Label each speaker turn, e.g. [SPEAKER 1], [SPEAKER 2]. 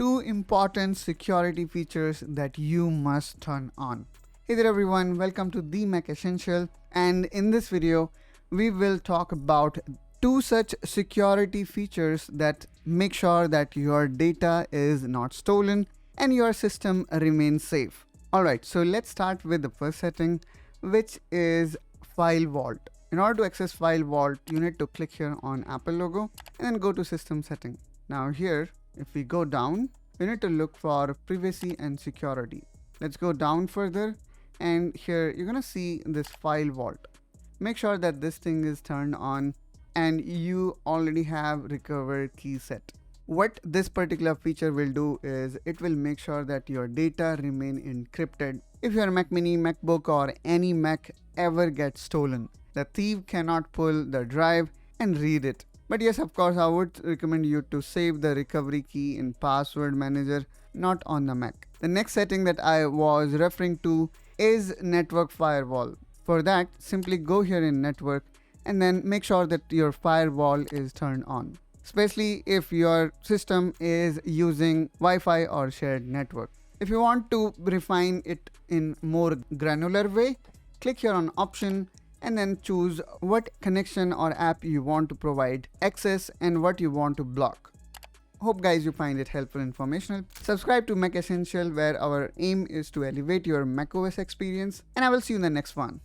[SPEAKER 1] two important security features that you must turn on. Hey there everyone, welcome to the Mac Essential, and in this video we will talk about two such security features that make sure that your data is not stolen and your system remains safe. Alright, so let's start with the first setting, which is FileVault. In order to access FileVault, you need to click here on Apple logo and then go to System Setting. Now here, if we go down, we need to look for privacy and security. Let's go down further, and here you're gonna see this FileVault. Make sure that this thing is turned on and you already have recovered key set. What this particular feature will do is it will make sure that your data remain encrypted. If your Mac Mini, MacBook or any Mac ever gets stolen, the thief cannot pull the drive and read it. But yes, of course, I would recommend you to save the recovery key in password manager, not on the Mac. The next setting that I was referring to is network firewall. For that, simply go here in network and then make sure that your firewall is turned on, especially if your system is using Wi-Fi or shared network. If you want to refine it in more granular way, click here on option and then choose what connection or app you want to provide access and what you want to block. Hope guys you find it helpful and informational. Subscribe to Mac Essential, where our aim is to elevate your macOS experience, and I will see you in the next one.